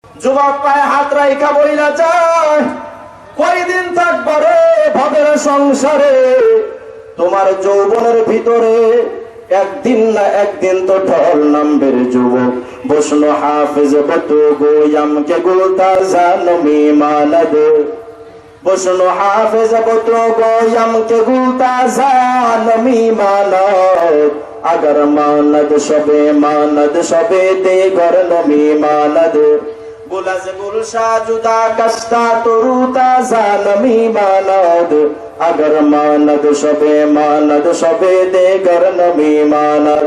যুবক পায়ে হাত রাইখা বইলা যায়, কয়দিন থাকবা রে ভবের সংসারে? তোমার যৌবনের ভিতরে একদিন না একদিন তো ঢল নামবে রে যুবক। বসনো হাফেজ বতু গোয়াম কে গুলতা জানমি মানদ, বসনো হাফেজ বতু গোয়াম কে গুলতা জানমি মানদ। अगर मानद शबे दे घर नमी मानद, बुलज गुलशा जुदा कष्टा तुरुता जानमी मानद। अगर मानद शबे दे घर नमी मानद।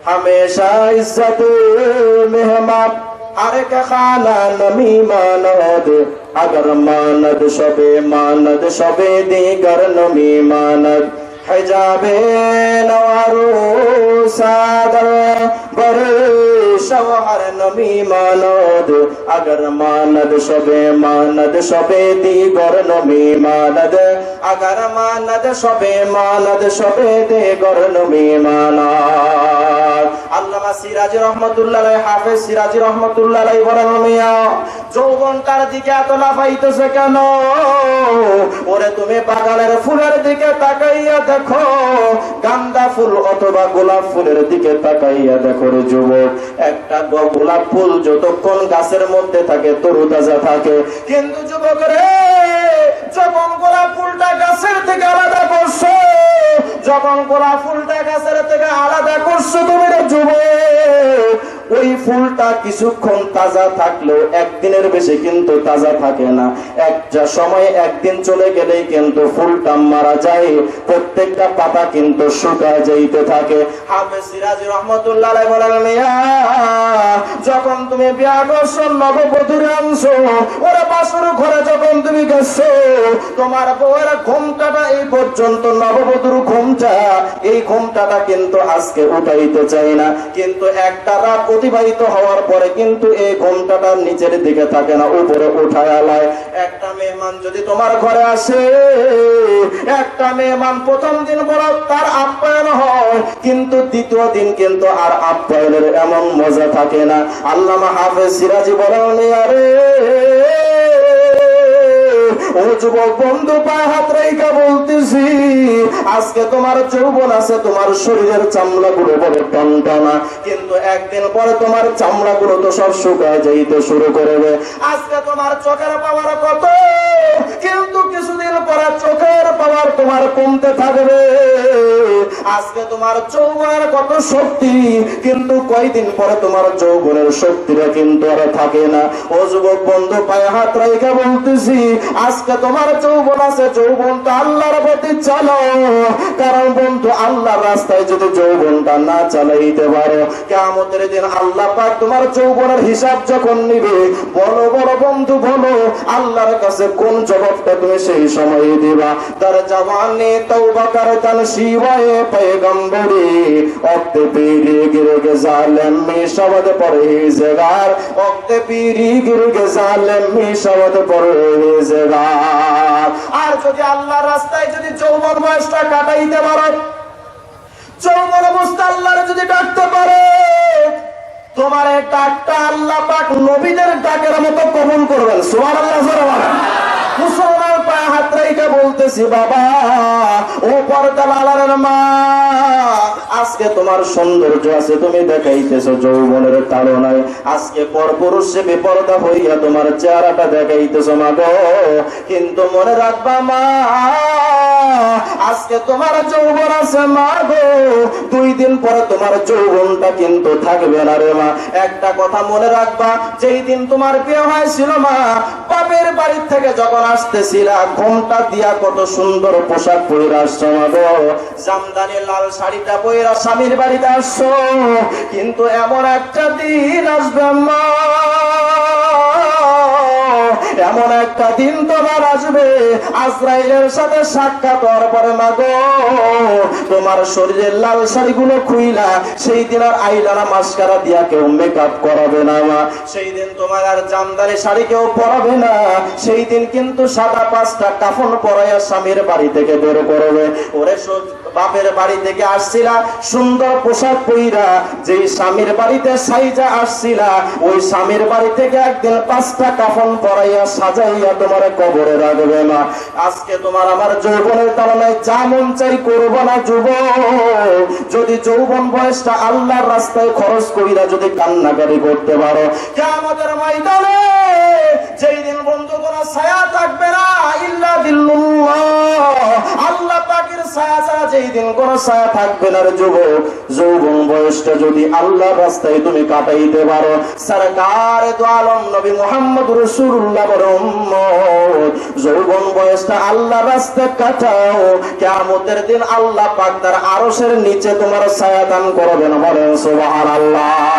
हमेशा इज्जत मेहमान हर का खाना नमी मानद। अगर मानद शबे दे घर नमी मानद। हिजाबे नवारो सादर बर शवहर नमी मानद। अगर मानद शबे दीगर नमी मानद। अगर मानद शबे दीगर नमी मानद। আল্লামা সিরাজি রহমাতুল্লাহ আলাইহি, হাফেজ সিরাজি রহমাতুল্লাহ আলাইহি বলেন, মিয়া যৌবনটার দিকে এত লাফাইতেছে কেন? ওরে তুমি বাগানের ফুলের দিকে তাকাইয়া দেখো, গাঁদা ফুল অথবা গোলাপ ফুলের দিকে তাকাইয়া দেখো রে যুবক। একটা গোলাপ ফুল যতক্ষণ গাছের মধ্যে থাকে তরুতাজা থাকে, কিন্তু যুবক রে যখন গোলাপ ফুলটা গাছের থেকে আলাদা করছো, যখন গোলাপ ফুলটা গাছের থেকে আলাদা করছো তুমি রে যুবক, ওই ফুলটা কিছুক্ষণ তাজা থাকলেও একদিনের বেশি কিন্তু তাজা থাকে না। একটা সময় একদিন চলে গেলেই কিন্তু ফুলটা মারা যায়, প্রত্যেকটা পাতা কিন্তু শুকায় যাইতে থাকে। হাফেজ সিরাজি রহমাতুল্লাহ আলাইহি বলেন, মিয়া যখন তুমি বিয়া করছো, নববধূরে আনছো, ওরা বাসর ঘরে যখন তুমি গেছো, তোমার বউয়ের ঘোমটাটা এই পর্যন্ত নববধূর ঘোমটা, এই ঘোমটাটা কিন্তু আজকে উঠাইতে চাই না, কিন্তু একটা রাত অতিবাহিত হওয়ার পরে কিন্তু এই ঘোমটাটা নিচের দিকে থাকে না, উপরে উঠায় আলায়। একটা মেহমান যদি তোমার ঘরে আসে, একটা মেহমান প্রথম দিন বড় তার আপ্যায়ন হয়, কিন্তু দ্বিতীয় দিন কিন্তু আর আপ্যায়নের এমন মজা থাকে না। আল্লামা হাফেজ সিরাজি বলেন, আরে ও যুবক বন্ধু পায়ে হাত রেখা বলতেছি, আজকে তোমার যৌবন আছে, তোমার শরীরের চামড়া গুলো বড় টনটনা, কিন্তু একদিন পরে তোমার চামড়া গুলো তো সব শুকায় যাইতে শুরু করবে। আজকে তোমার চোখের পাওয়ার কত, কিন্তু কিছুদিন পরে চোখের পাওয়ার তোমার কমতে থাকবে। আজকে তোমার যৌবনের কত শক্তি, কিন্তু কয়দিন পরে তোমার যৌবনের শক্তিটা কিন্তু আর থাকে না। ও যুবক বন্ধু পায়ে হাত রেখা বলতেছি, আজকে তোমার যৌবন আছে, যৌবনটা আল্লাহর প্রতি চালো, কারণ বন্ধু আল্লাহর রাস্তায় যদি যৌবনটা না চালাইতে পারো, কিয়ামতের দিন আল্লাহ পাক তোমার যৌবনের হিসাব যখন নিবে, বলো বড় বন্ধু বলো আল্লাহর কাছে কোন জবাবটা তুমি সেই সময় দিবা। তার জওয়ানে তওবা করতান শিওয়ে পয়গম্বরে, ওক্তে পীরি গিরগে জালেম মে শবদ পরহেজগার, ওক্তে পীরি গিরগে জালেম মে শবদ পরহেজগার। আর যদি আল্লাহর রাস্তায় যদি যৌবন বয়সটা কাটাইতে পারো, যৌবন অবস্থা আল্লাহর যদি ডাকতে পারে, তোমার এই ডাকটা আল্লাহ পাক নবীদের ডাকের মতো কবুল করবেন। সুবহানাল্লাহ জোরে বলেন। মুসলমান পায়ে হাত রেখে বলতেছি, বাবা ও পর্দার আলারের মা, আজকে তোমার সৌন্দর্য আছে, তুমি দেখাইতেছো যৌবনের তাড়নায়, আজকে পরপুরুষে বেপরদা হইয়া তোমার চেহারাটা দেখাইতেছো মা গো, কিন্তু মনে রাখবা মা, আজকে তোমার যৌবন আছে মা গো, 2 দিন পরে তোমার যৌবনটা কিন্তু থাকবে না রে মা। একটা কথা মনে রাখবা, যেই দিন তোমার বিয়ে হয়েছিল মা, বাপের বাড়ি থেকে যখন আসতেছিলা, ঘোমটা দিয়া কত সুন্দর পোশাক পরে আসছো মা গো, জামদানি লাল শাড়িটা পরে স্বামীর বাড়িতে আসছো, কিন্তু এমন একটা দিন আসবে মা, এমন একটা দিন তোমার আসবে, আজরাইলের সাথে সাক্ষাৎ হওয়ার পরে মা গো, তোমার শরীরের লাল শাড়িগুলো খুইলা, সেই দিন আর আইলানা মাস্কারা দিয়া কেউ মেকআপ করাবে না মা, সেই দিন তোমার আর জামদানি শাড়ি কেউ পরাবে না, সেই দিন কিন্তু সাদা 5টা কাফন পরাইয়া স্বামীর বাড়ি থেকে বের করবে। ওরে বাপের বাড়ি থেকে আসছিলা সুন্দর পোশাক পইরা, যেই স্বামীর বাড়িতে সাইজা আসছিলা ওই স্বামীর বাড়ি থেকে একদিন 5টা কাফন পরাইয়া সাজাইয়া তোমার কবরে রাখবে না। আজকে তোমার আমার যৌবনের তাড়নায় যা মন চাই করবো না যুবক। যদি যৌবন বয়সটা আল্লাহর রাস্তায় খরচ কইরা যদি কান্নাকাটি করতে পারো, কিয়ামতের ময়দানে যেই দিন বন্ধু কোন ছায়া থাকবে না ইল্লা বিল্লাহ, আল্লাহ পাকের ছায়া ছাড়া যেই দিন কোন ছায়া থাকবে না রে যুবক, যৌবন বয়সটা যদি আল্লাহর রাস্তায় তুমি কাটাইতে পারো, সরকার দু আলম নবী মুহাম্মদ রাসূলুল্লাহ বড় উম্মত, যৌবন বয়সটা আল্লাহর রাস্তায় কাটাও, কিয়ামতের দিন আল্লাহ পাক তার আরশের নিচে তোমার ছায়া দান করবেন। বলেন সুবহানাল্লাহ।